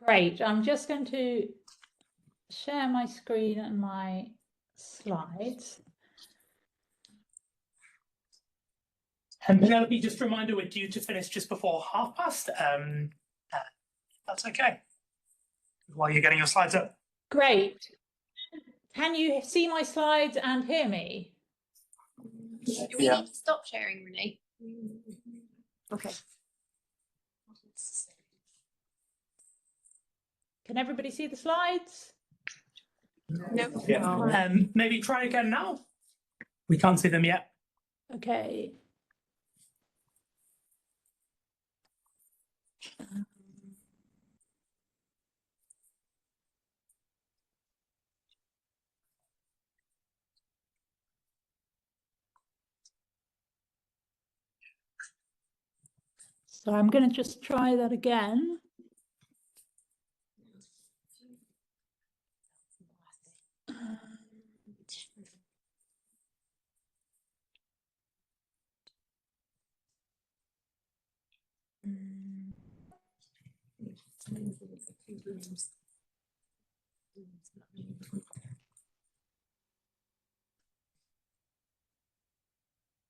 Great. I'm just going to share my screen and my slides. And Penelope, just a reminder, we're due to finish just before past. That's okay. While you're getting your slides up. Great. Can you see my slides and hear me? Do we need to stop sharing, Renee? Okay. Can everybody see the slides? No. Yeah. Maybe try again now. We can't see them yet. Okay. So I'm going to just try that again.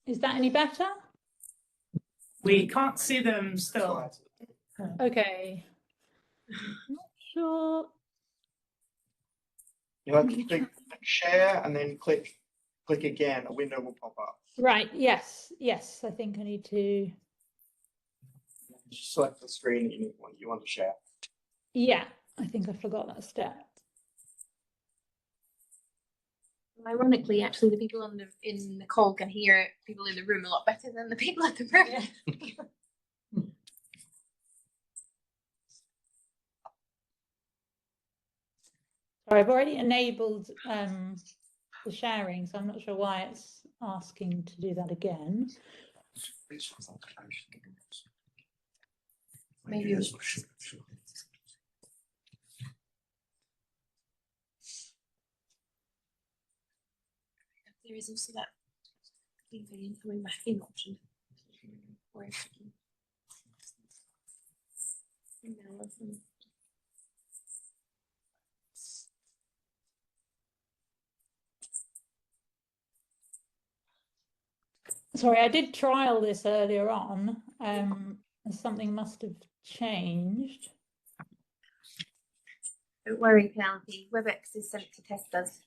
Is that any better? We can't see them still. Okay. Not sure. You have to click share and then click again. A window will pop up. Right. Yes. Yes. I think I need to. Just select the screen that you want to share. Yeah. I think I forgot that step. Ironically, actually, the people in the call can hear people in the room a lot better than the people at the room. Yeah. Sorry, I've already enabled the sharing, so I'm not sure why it's asking to do that again. Maybe there is also that leaving and coming back in option. Or if you can. Sorry, I did trial this earlier on, and something must have changed. Don't worry, Penelope. WebEx is sent to test us.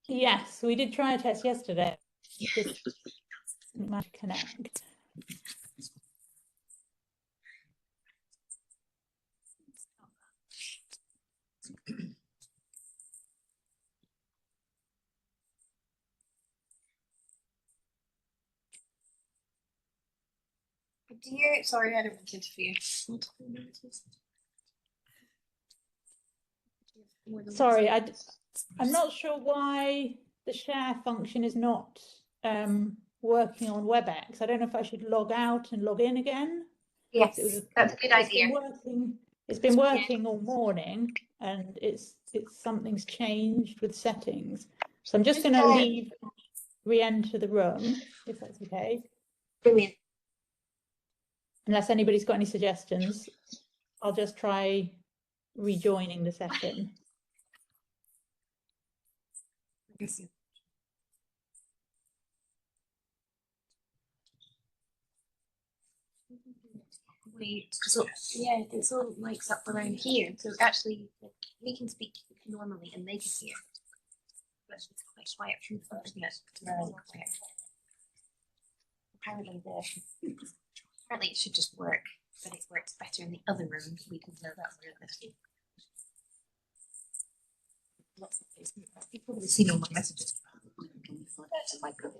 Yes, we did try a test yesterday. Just didn't manage to connect. Sorry, I don't want to interfere. Sorry, I'm not sure why the share function is not working on WebEx. I don't know if I should log out and log in again. Yes, that's a good idea. It's been working all morning, and it's something's changed with settings. So I'm just going to re-enter the room, if that's okay. Brilliant. Unless anybody's got any suggestions, I'll just try rejoining the session. It's all mics up around here, so actually we can speak normally and they can hear. But it's quite quiet from the front, isn't it? Apparently it should just work, but it works better in the other room. We can know that we're listening. Lots of things. You've probably seen all my messages. That's my God.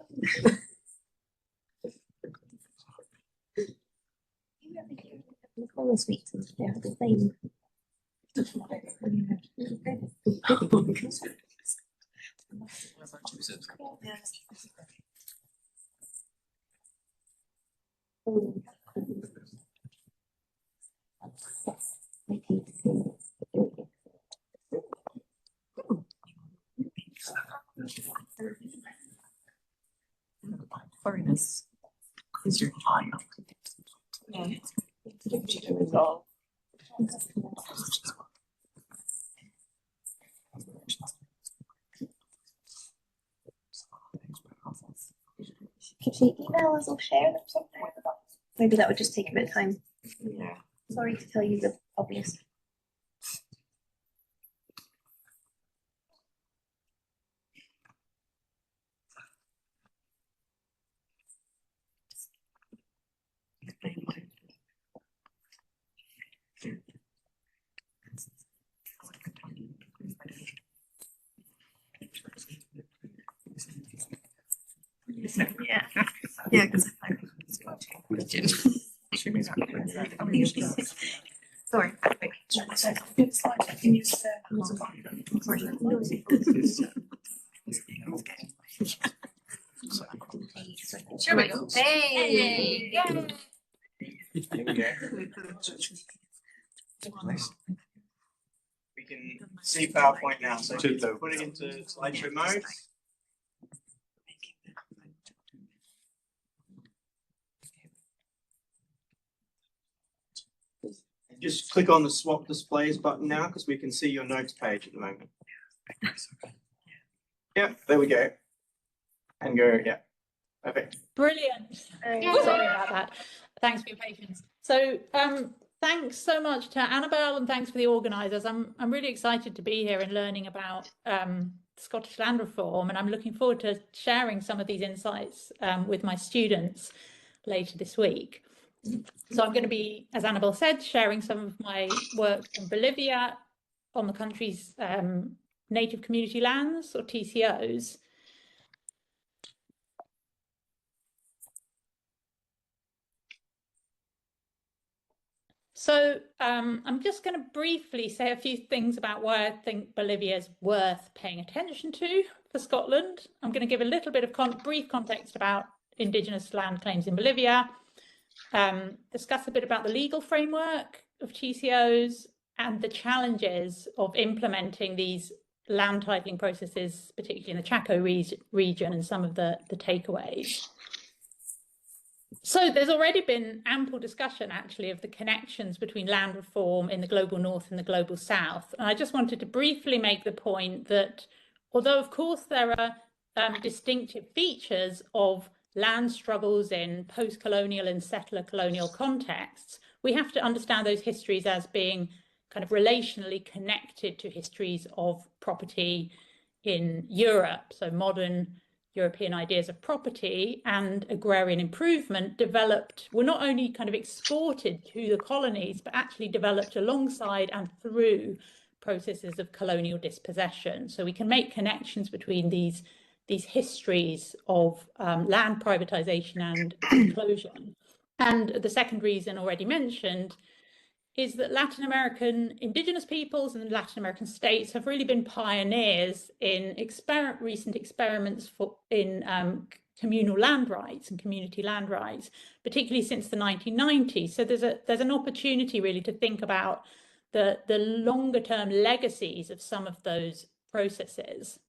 You ever hear the Cola Sweets? They have the same. Foreigners is your high. Yeah. Resolve. Could you email us or share them something? Maybe that would just take a bit of time. Yeah. Sorry to tell you the obvious. Yeah, yeah, because sorry. Sure we go. Hey! There we go. We can see PowerPoint now, so put it into slideshow mode. Just click on the swap displays button now because we can see your notes page at the moment. Yeah, there we go. And go, yeah. Perfect. Brilliant. Sorry about that. Thanks for your patience. So thanks so much to Annabelle and thanks for the organisers. I'm really excited to be here and learning about Scottish land reform, and I'm looking forward to sharing some of these insights with my students later this week. So I'm going to be, as Annabelle said, sharing some of my work in Bolivia on the country's native community lands, or TCOs. So I'm just going to briefly say a few things about why I think Bolivia is worth paying attention to for Scotland. I'm going to give a little bit of brief context about Indigenous land claims in Bolivia, discuss a bit about the legal framework of TCOs and the challenges of implementing these land titling processes, particularly in the Chaco region, and some of the takeaways. So there's already been ample discussion, actually, of the connections between land reform in the global north and the global south. And I just wanted to briefly make the point that although, of course, there are distinctive features of land struggles in post-colonial and settler colonial contexts, we have to understand those histories as being kind of relationally connected to histories of property in Europe. So modern European ideas of property and agrarian improvement were not only kind of exported to the colonies, but actually developed alongside and through processes of colonial dispossession. So we can make connections between these histories of land privatization and inclusion. And the second reason already mentioned is that Latin American indigenous peoples and Latin American states have really been pioneers in recent experiments in communal land rights and community land rights, particularly since the 1990s. So there's an opportunity really to think about the longer term legacies of some of those processes.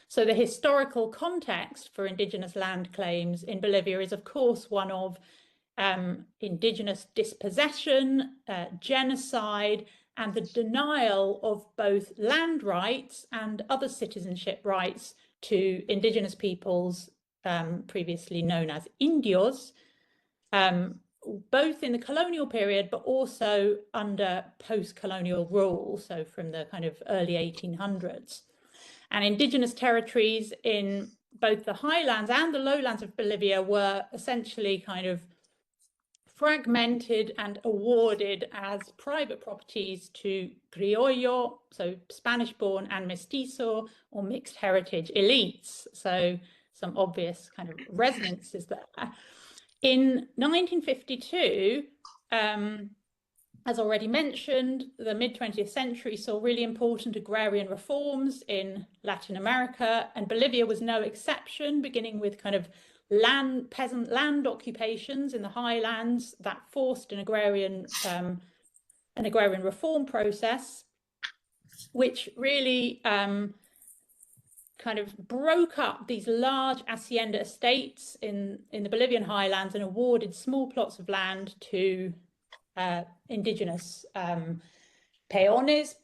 So the historical context for indigenous land claims in Bolivia is, of course, one of indigenous dispossession, genocide, and the denial of both land rights and other citizenship rights to indigenous peoples, previously known as Indios, both in the colonial period, but also under post-colonial rule, so from the kind of early 1800s. And indigenous territories in both the highlands and the lowlands of Bolivia were essentially kind of fragmented and awarded as private properties to criollo, so Spanish-born, and mestizo, or mixed heritage elites. So some obvious kind of resonances there. In 1952, as already mentioned, the mid-20th century saw really important agrarian reforms in Latin America, and Bolivia was no exception, beginning with kind of peasant land occupations in the highlands that forced an agrarian reform process, which really kind of broke up these large hacienda estates in the Bolivian highlands and awarded small plots of land to indigenous peones,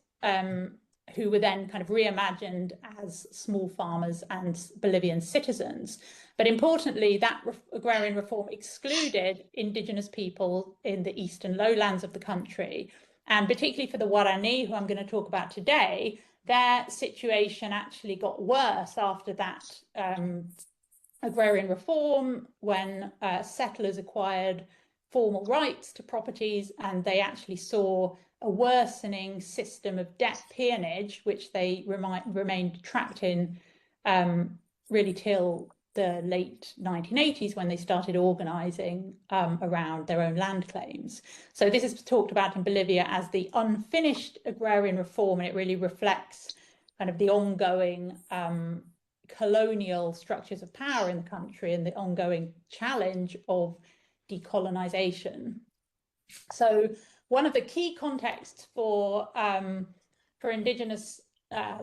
who were then kind of reimagined as small farmers and Bolivian citizens. But importantly, that agrarian reform excluded indigenous people in the eastern lowlands of the country. And particularly for the Guarani, who I'm going to talk about today, their situation actually got worse after that agrarian reform, when settlers acquired formal rights to properties, and they actually saw a worsening system of debt peonage, which they remained trapped in really till the late 1980s, when they started organising around their own land claims. So this is talked about in Bolivia as the unfinished agrarian reform, and it really reflects kind of the ongoing colonial structures of power in the country and the ongoing challenge of decolonisation. So one of the key contexts for indigenous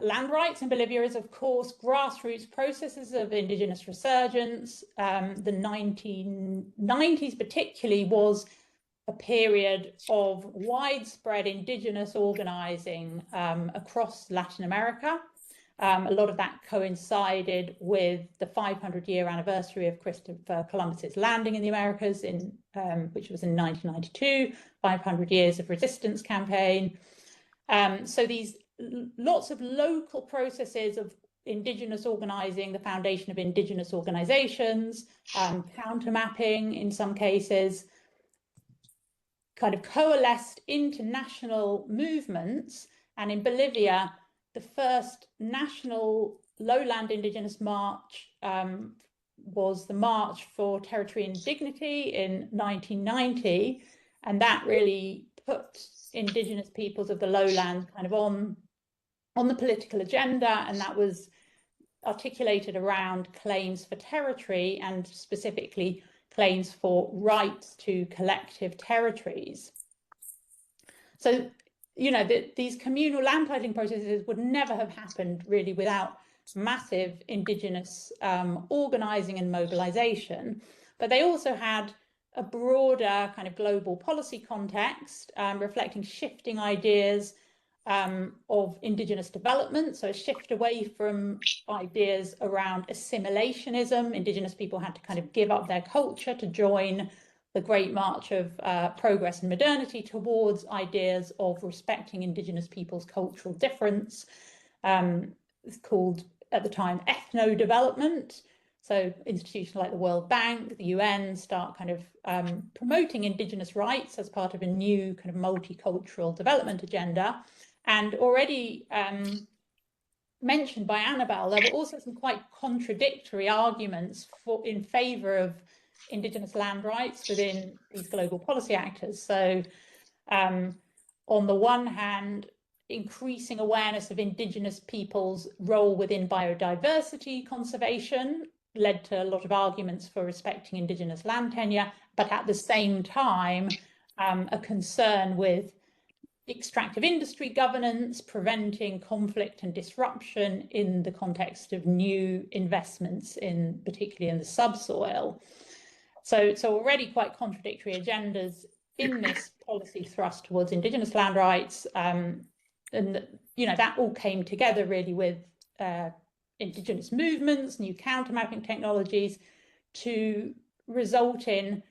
land rights in Bolivia is, of course, grassroots processes of indigenous resurgence. The 1990s particularly was a period of widespread indigenous organising across Latin America. A lot of that coincided with the 500-year anniversary of Christopher Columbus's landing in the Americas, which was in 1992, 500 years of resistance campaign. So these lots of local processes of indigenous organising, the foundation of indigenous organisations, counter-mapping in some cases, kind of coalesced into national movements. And in Bolivia, the first national lowland indigenous march was the March for Territory and Dignity in 1990. And that really put indigenous peoples of the lowland kind of on the political agenda, and that was articulated around claims for territory and specifically claims for rights to collective territories. So, you know, these communal land titling processes would never have happened really without massive indigenous organising and mobilisation, but they also had a broader kind of global policy context, reflecting shifting ideas of indigenous development. So a shift away from ideas around assimilationism. Indigenous people had to kind of give up their culture to join the great march of progress and modernity towards ideas of respecting indigenous people's cultural difference. It's called at the time ethno-development. So institutions like the World Bank, the UN start kind of promoting indigenous rights as part of a new kind of multicultural development agenda. And already mentioned by Annabelle, there were also some quite contradictory arguments in favour of indigenous land rights within these global policy actors. So on the one hand, increasing awareness of indigenous people's role within biodiversity conservation led to a lot of arguments for respecting indigenous land tenure, but at the same time, a concern with extractive industry governance, preventing conflict and disruption in the context of new investments particularly in the subsoil. So already quite contradictory agendas in this policy thrust towards indigenous land rights. And, you know, that all came together really with indigenous movements, new counter-mapping technologies, to result in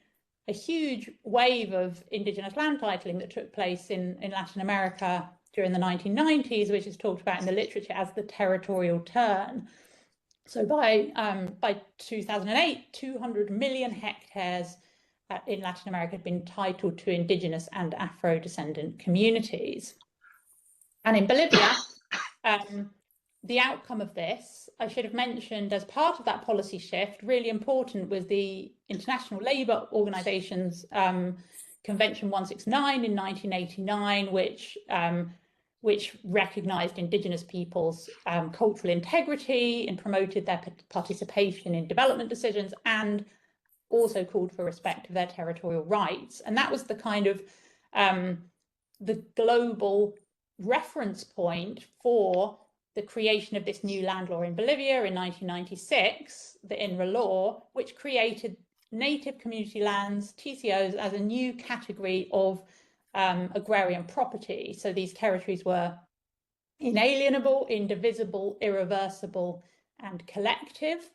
a huge wave of indigenous land titling that took place in Latin America during the 1990s, which is talked about in the literature as the territorial turn. So by 2008, 200 million hectares in Latin America had been titled to indigenous and Afro-descendant communities. And in Bolivia, the outcome of this, I should have mentioned as part of that policy shift, really important was the International Labour Organization's Convention 169 in 1989, which recognised indigenous peoples' cultural integrity and promoted their participation in development decisions, and also called for respect of their territorial rights. And that was the kind of the global reference point for the creation of this new land law in Bolivia in 1996, the INRA law, which created native community lands, TCOs, as a new category of agrarian property. So these territories were inalienable, indivisible, irreversible, and collective.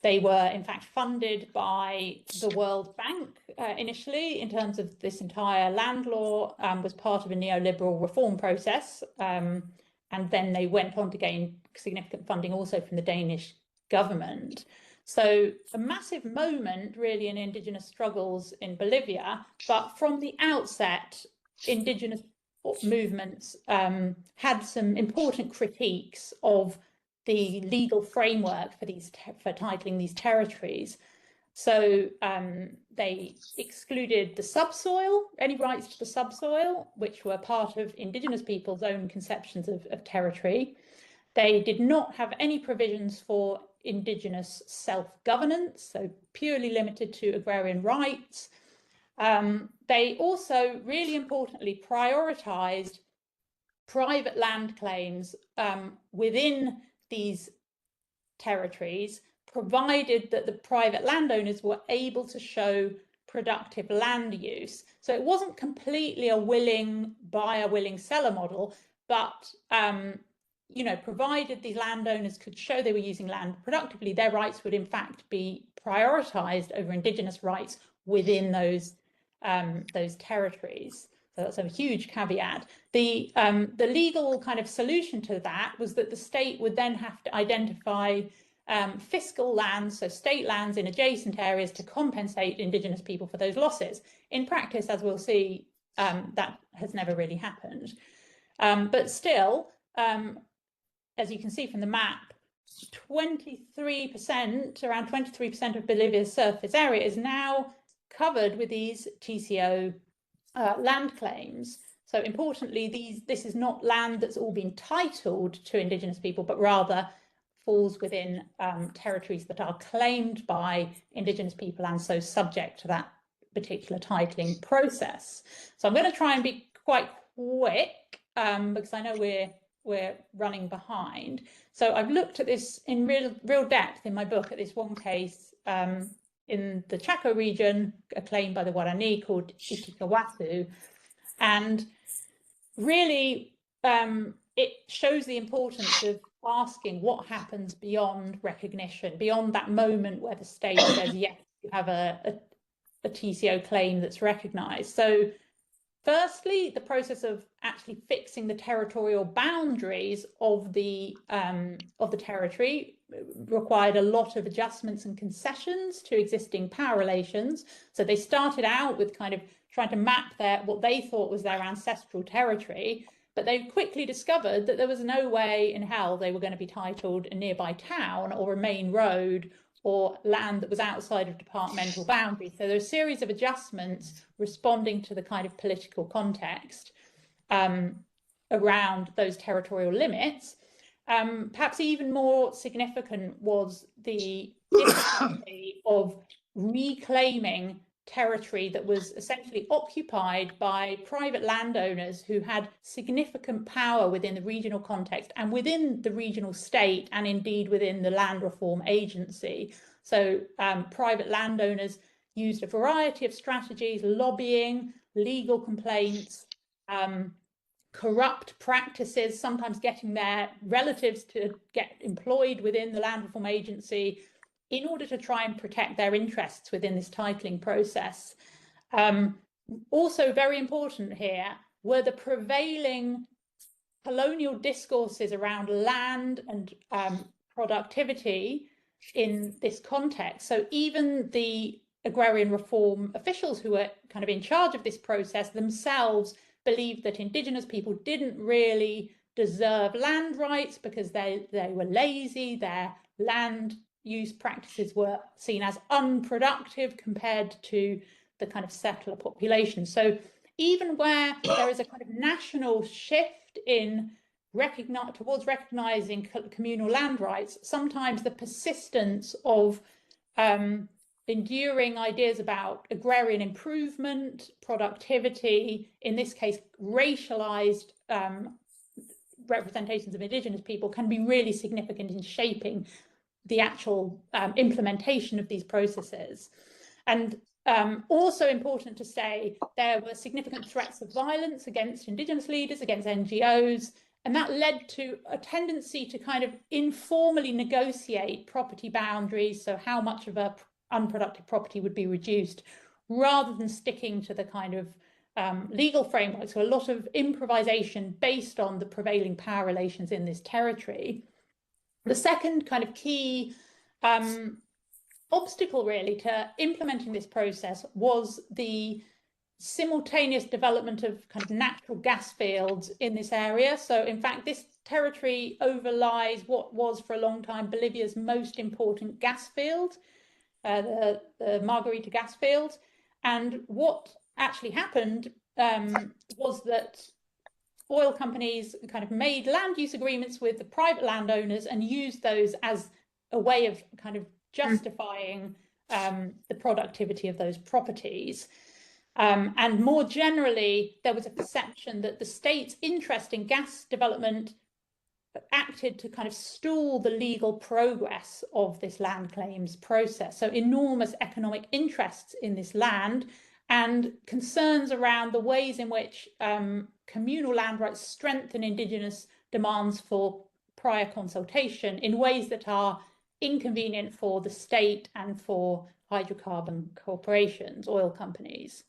They were, in fact, funded by the World Bank initially in terms of this entire land law, was part of a neoliberal reform process. And then they went on to gain significant funding also from the Danish government. So a massive moment really in Indigenous struggles in Bolivia, but from the outset, Indigenous movements had some important critiques of the legal framework for titling these territories. So they excluded the subsoil, any rights to the subsoil, which were part of Indigenous people's own conceptions of territory. They did not have any provisions for Indigenous self-governance, so purely limited to agrarian rights. They also, really importantly, prioritised private land claims within these territories, provided that the private landowners were able to show productive land use. So it wasn't completely a willing buyer, willing seller model, but you know, provided these landowners could show they were using land productively, their rights would in fact be prioritised over Indigenous rights within those territories. So that's a huge caveat. The legal kind of solution to that was that the state would then have to identify fiscal lands, so state lands in adjacent areas, to compensate Indigenous people for those losses. In practice, as we'll see, that has never really happened. But still, as you can see from the map, 23%, around 23% of Bolivia's surface area is now covered with these TCO land claims. So importantly, this is not land that's all been titled to Indigenous people, but rather falls within territories that are claimed by Indigenous people and so subject to that particular titling process. So I'm going to try and be quite quick because I know we're running behind. So I've looked at this in real depth in my book at this one case in the Chaco region, a claim by the Guarani called Itikawatu. And really, it shows the importance of asking what happens beyond recognition, beyond that moment where the state says, yes, you have a TCO claim that's recognised. So firstly, the process of actually fixing the territorial boundaries of the territory required a lot of adjustments and concessions to existing power relations. So they started out with kind of trying to map what they thought was their ancestral territory, but they quickly discovered that there was no way in hell they were going to be titled a nearby town or a main road or land that was outside of departmental boundaries. So there are a series of adjustments responding to the kind of political context around those territorial limits. Perhaps even more significant was the difficulty of reclaiming territory that was essentially occupied by private landowners who had significant power within the regional context and within the regional state, and indeed within the land reform agency. So private landowners used a variety of strategies: lobbying, legal complaints, corrupt practices, sometimes getting their relatives to get employed within the land reform agency in order to try and protect their interests within this titling process. Also very important here were the prevailing colonial discourses around land and productivity in this context. So even the agrarian reform officials who were kind of in charge of this process themselves believed that Indigenous people didn't really deserve land rights because they were lazy, their land use practices were seen as unproductive compared to the kind of settler population. So even where there is a kind of national shift in towards recognising communal land rights, sometimes the persistence of enduring ideas about agrarian improvement, productivity, in this case racialised representations of Indigenous people, can be really significant in shaping the actual implementation of these processes. And Also important to say, there were significant threats of violence against Indigenous leaders, against NGOs, and that led to a tendency to kind of informally negotiate property boundaries, so how much of a unproductive property would be reduced, rather than sticking to the kind of legal framework. So a lot of improvisation based on the prevailing power relations in this territory. The second kind of key obstacle really to implementing this process was the simultaneous development of kind of natural gas fields in this area. So in fact, this territory overlies what was for a long time Bolivia's most important gas field, the Margarita gas field. And what actually happened was that oil companies kind of made land use agreements with the private landowners and used those as a way of kind of justifying the productivity of those properties. And more generally, there was a perception that the state's interest in gas development acted to kind of stall the legal progress of this land claims process. So enormous economic interests in this land and concerns around the ways in which communal land rights strengthen Indigenous demands for prior consultation in ways that are inconvenient for the state and for hydrocarbon corporations, oil companies.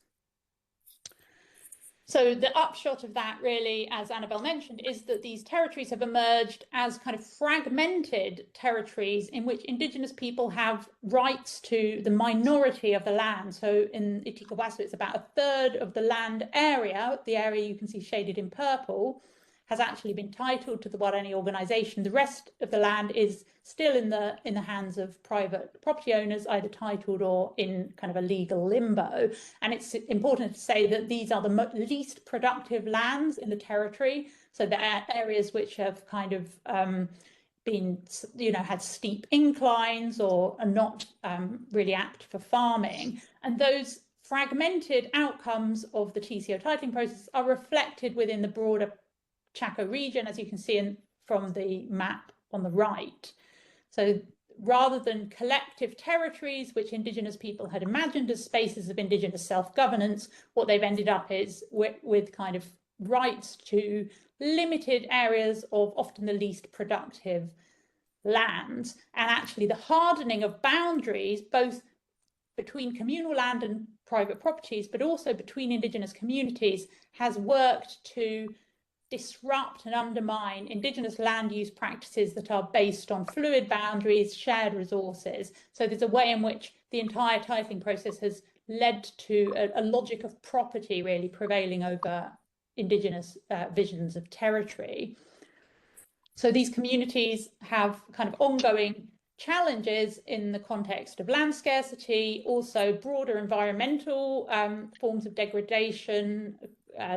So the upshot of that really, as Annabelle mentioned, is that these territories have emerged as kind of fragmented territories in which Indigenous people have rights to the minority of the land. So in Itikawasu, it's about a third of the land area, the area you can see shaded in purple, has actually been titled to the Guarani organization. The rest of the land is still in the hands of private property owners, either titled or in kind of a legal limbo. And it's important to say that these are the least productive lands in the territory. So there are areas which have kind of been, had steep inclines or are not really apt for farming. And those fragmented outcomes of the TCO titling process are reflected within the broader Chaco region, as you can see from the map on the right. So rather than collective territories, which Indigenous people had imagined as spaces of Indigenous self-governance, what they've ended up is with kind of rights to limited areas of often the least productive lands. And actually the hardening of boundaries, both between communal land and private properties, but also between Indigenous communities, has worked to disrupt and undermine Indigenous land use practices that are based on fluid boundaries, shared resources. So there's a way in which the entire titling process has led to a logic of property really prevailing over Indigenous visions of territory. So these communities have kind of ongoing challenges in the context of land scarcity, also broader environmental forms of degradation,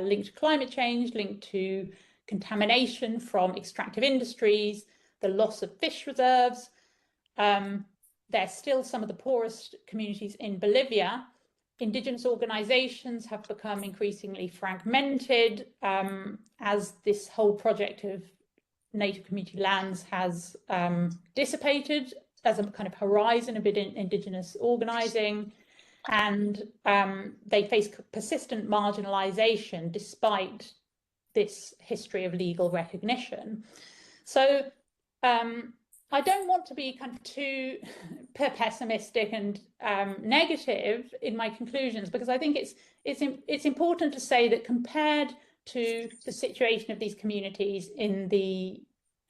linked to climate change, linked to contamination from extractive industries, the loss of fish reserves. They're still some of the poorest communities in Bolivia. Indigenous organizations have become increasingly fragmented as this whole project of native community lands has dissipated as a kind of horizon of Indigenous organizing. And they face persistent marginalization despite this history of legal recognition. So I don't want to be kind of too pessimistic and negative in my conclusions, because I think it's important to say that compared to the situation of these communities in the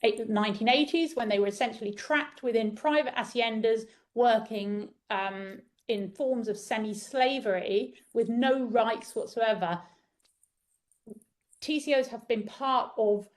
1980s, when they were essentially trapped within private haciendas, working in forms of semi-slavery with no rights whatsoever, TCOs have been part of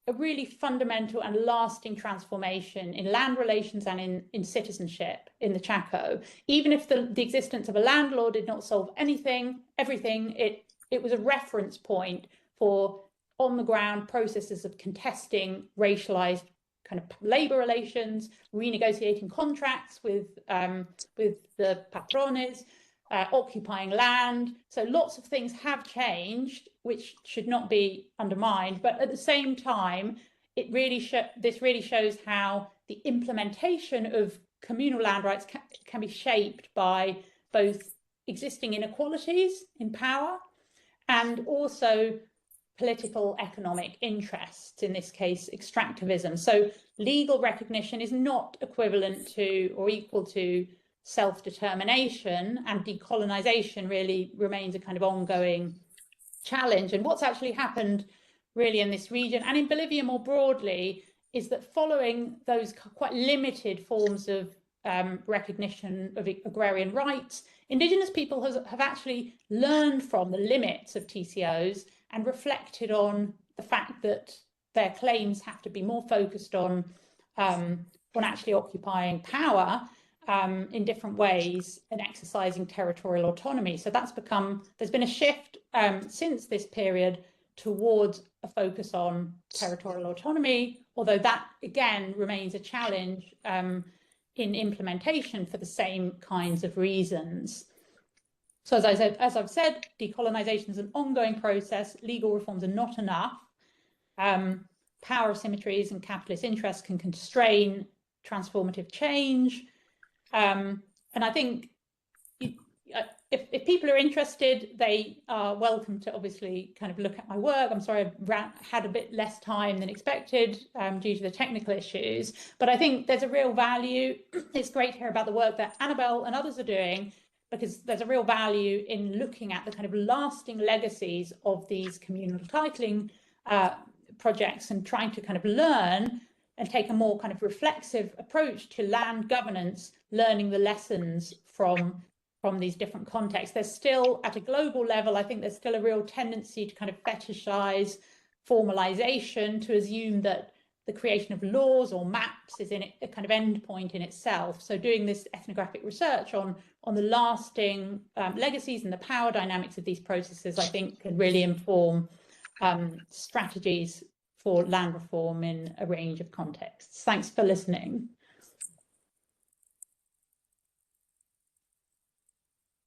a really fundamental and lasting transformation in land relations and in citizenship in the Chaco. Even if the existence of a land law did not solve everything, it was a reference point for on-the-ground processes of contesting racialized kind of labor relations, renegotiating contracts with the patrones, occupying land. So lots of things have changed, which should not be undermined. But at the same time, this really shows how the implementation of communal land rights can be shaped by both existing inequalities in power, and also political economic interests, in this case extractivism. So legal recognition is not equivalent to or equal to self-determination, and decolonisation really remains a kind of ongoing challenge. And what's actually happened really in this region and in Bolivia more broadly is that following those quite limited forms of recognition of agrarian rights, Indigenous people have actually learned from the limits of TCOs and reflected on the fact that their claims have to be more focused on actually occupying power in different ways and exercising territorial autonomy. So there's been a shift since this period towards a focus on territorial autonomy, although that again remains a challenge in implementation for the same kinds of reasons. So as I've said, decolonisation is an ongoing process. Legal reforms are not enough. Power asymmetries and capitalist interests can constrain transformative change. And I think if people are interested, they are welcome to obviously kind of look at my work. I'm sorry I've had a bit less time than expected due to the technical issues, but I think there's a real value. It's great to hear about the work that Annabelle and others are doing, because there's a real value in looking at the kind of lasting legacies of these communal titling projects and trying to kind of learn and take a more kind of reflexive approach to land governance, learning the lessons from these different contexts. There's still, at a global level, I think there's still a real tendency to kind of fetishize formalization, to assume that the creation of laws or maps is in a kind of endpoint in itself. So doing this ethnographic research on the lasting legacies and the power dynamics of these processes, I think can really inform strategies for land reform in a range of contexts. Thanks for listening.